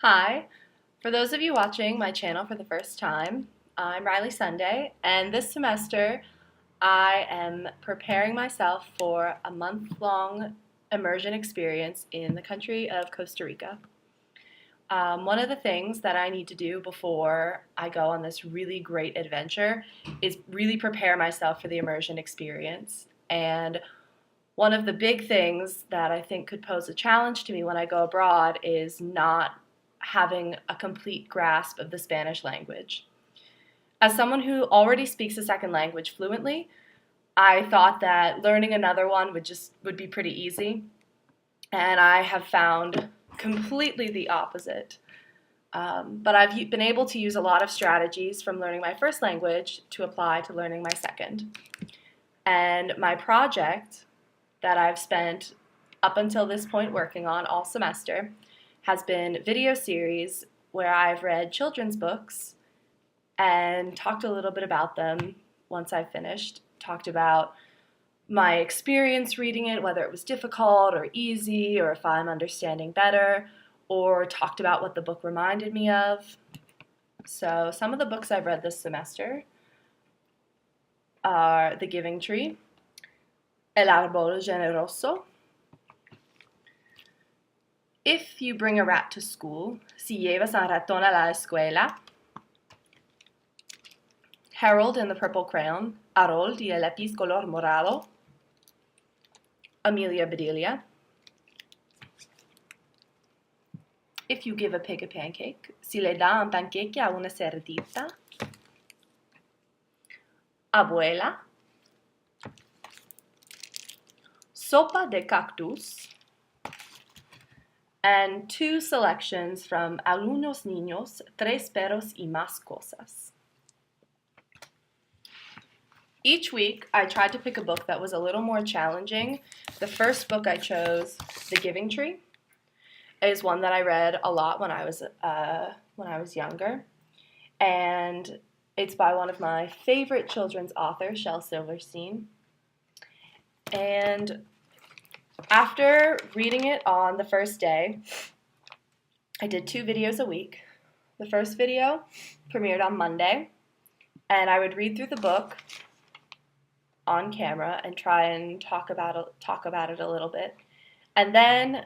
Hi, for those of you watching my channel for the first time, I'm Riley Sunday, and this semester I am preparing myself for a month-long immersion experience in the country of Costa Rica. One of the things that I need to do before I go on this really great adventure is really prepare myself for the immersion experience. And one of the big things that I think could pose a challenge to me when I go abroad is not having a complete grasp of the Spanish language. As someone who already speaks a second language fluently, I thought that learning another one would be pretty easy, and I have found completely the opposite. But I've been able to use a lot of strategies from learning my first language to apply to learning my second. And my project that I've spent up until this point working on all semester has been video series where I've read children's books and talked a little bit about them once I've finished. Talked about my experience reading it, whether it was difficult or easy, or if I'm understanding better, or talked about what the book reminded me of. So some of the books I've read this semester are The Giving Tree, El Árbol Generoso, If You Bring a Rat to School, Si Llevas un Ratón a la Escuela, Harold and the Purple Crayon, Harold y el Lápiz Color Morado, Amelia Bedelia, If You Give a Pig a Pancake, Si le da un panqueque a una cerdita, Abuela, Sopa de Cactus, and two selections from Algunos Niños, Tres Perros y Más Cosas. Each week, I tried to pick a book that was a little more challenging. The first book I chose, The Giving Tree, is one that I read a lot when I was younger, and it's by one of my favorite children's authors, Shel Silverstein. And after reading it on the first day, I did 2 videos a week. The first video premiered on Monday, and I would read through the book on camera and try and talk about it a little bit. And then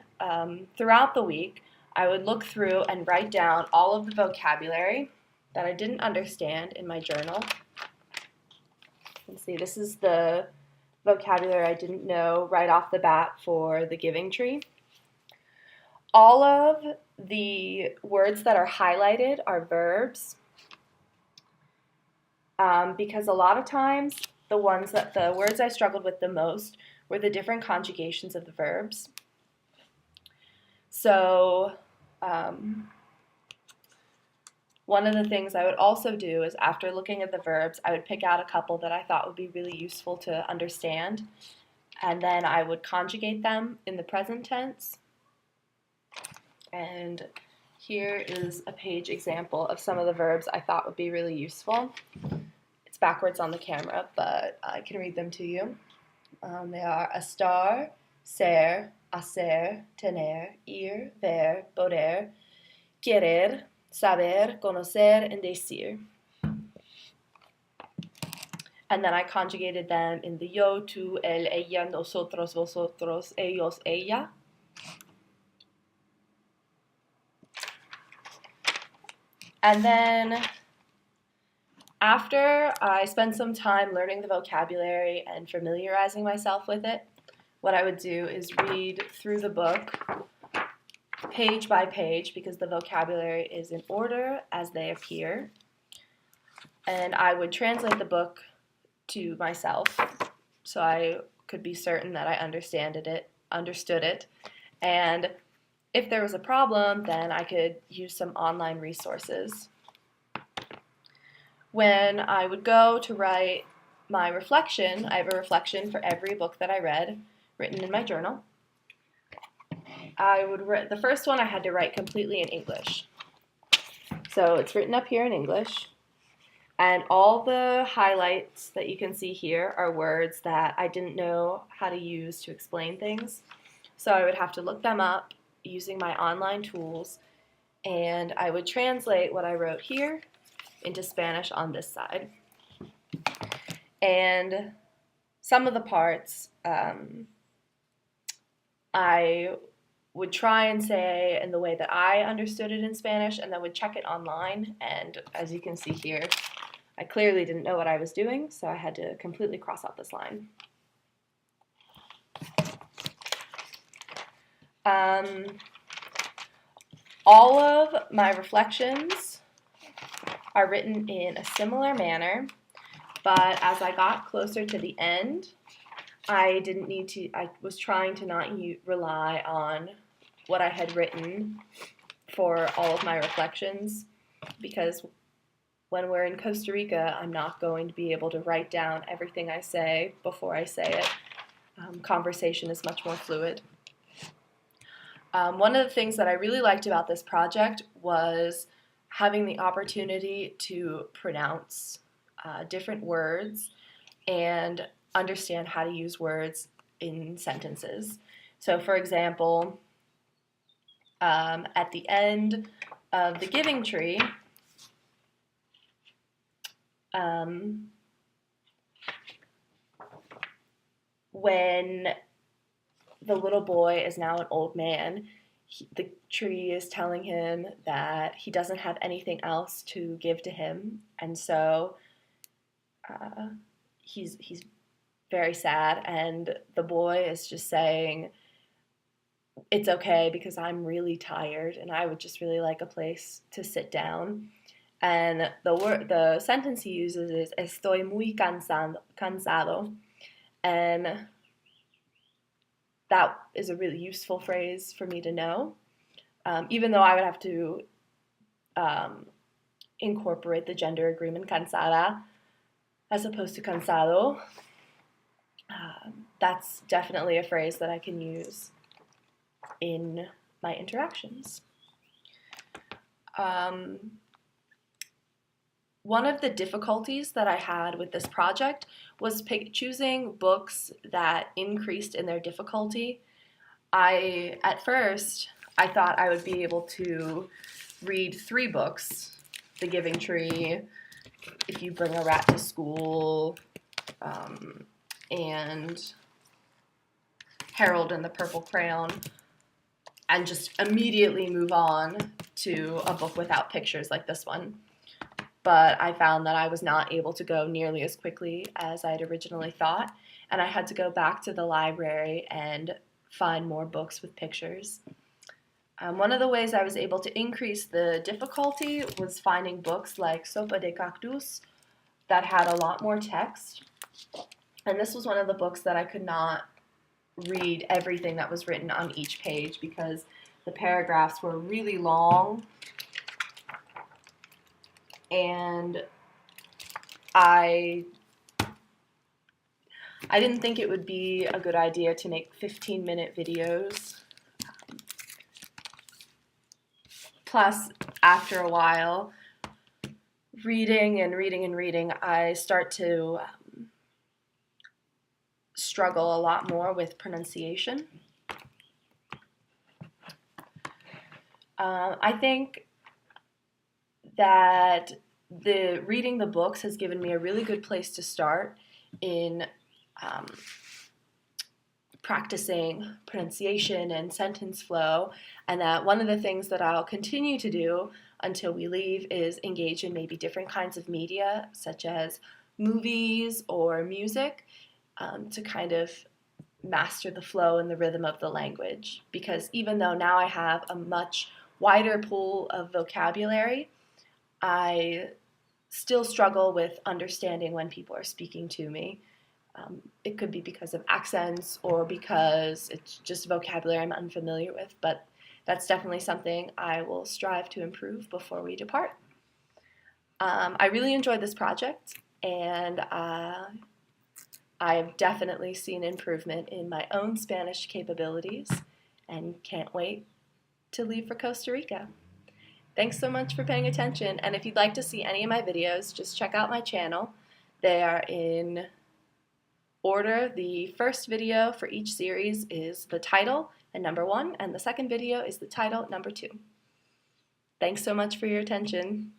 throughout the week, I would look through and write down all of the vocabulary that I didn't understand in my journal. You can see this is the vocabulary I didn't know right off the bat for The Giving Tree. All of the words that are highlighted are verbs, because a lot of times the words I struggled with the most were the different conjugations of the verbs. So one of the things I would also do is after looking at the verbs, I would pick out a couple that I thought would be really useful to understand, and then I would conjugate them in the present tense. And here is a page example of some of the verbs I thought would be really useful. It's backwards on the camera, but I can read them to you. They are estar, ser, hacer, tener, ir, ver, poder, querer, saber, conocer, and decir. And then I conjugated them in the yo, tú, él, ella, nosotros, vosotros, ellos, ella. And then after I spent some time learning the vocabulary and familiarizing myself with it, what I would do is read through the book page by page, because the vocabulary is in order as they appear. And I would translate the book to myself so I could be certain that I understood it. And if there was a problem, then I could use some online resources. When I would go to write my reflection, I have a reflection for every book that I read written in my journal. The first one I had to write completely in English. So it's written up here in English, and all the highlights that you can see here are words that I didn't know how to use to explain things. So I would have to look them up using my online tools and I would translate what I wrote here into Spanish on this side. And some of the parts I would try and say in the way that I understood it in Spanish, and then would check it online. And as you can see here, I clearly didn't know what I was doing, so I had to completely cross out this line. All of my reflections are written in a similar manner, but as I got closer to the end, I was trying to not rely on what I had written for all of my reflections, because when we're in Costa Rica, I'm not going to be able to write down everything I say before I say it. Conversation is much more fluid. One of the things that I really liked about this project was having the opportunity to pronounce different words and understand how to use words in sentences. So for example, at the end of the giving tree, when the little boy is now an old man, the tree is telling him that he doesn't have anything else to give to him, and so he's very sad, and the boy is just saying, it's okay because I'm really tired and I would just really like a place to sit down. And the sentence he uses is estoy muy cansado, and that is a really useful phrase for me to know, even though I would have to incorporate the gender agreement cansada as opposed to cansado. That's definitely a phrase that I can use in my interactions. One of the difficulties that I had with this project was choosing books that increased in their difficulty. At first, I thought I would be able to read 3 books: The Giving Tree, If You Bring a Rat to School, and Harold and the Purple Crayon, and just immediately move on to a book without pictures like this one. But I found that I was not able to go nearly as quickly as I had originally thought, and I had to go back to the library and find more books with pictures. One of the ways I was able to increase the difficulty was finding books like Sopa de Cactus that had a lot more text. And this was one of the books that I could not read everything that was written on each page because the paragraphs were really long, and I didn't think it would be a good idea to make 15-minute videos. Plus, after a while, reading, I start to struggle a lot more with pronunciation. I think that reading the books has given me a really good place to start in practicing pronunciation and sentence flow, and that one of the things that I'll continue to do until we leave is engage in maybe different kinds of media, such as movies or music, to kind of master the flow and the rhythm of the language. Because even though now I have a much wider pool of vocabulary, I still struggle with understanding when people are speaking to me. It could be because of accents or because it's just vocabulary I'm unfamiliar with, but that's definitely something I will strive to improve before we depart. I really enjoyed this project, and I have definitely seen improvement in my own Spanish capabilities and can't wait to leave for Costa Rica. Thanks so much for paying attention, and if you'd like to see any of my videos, just check out my channel. They are in order. The first video for each series is the title and number 1, and the second video is the title, number 2. Thanks so much for your attention.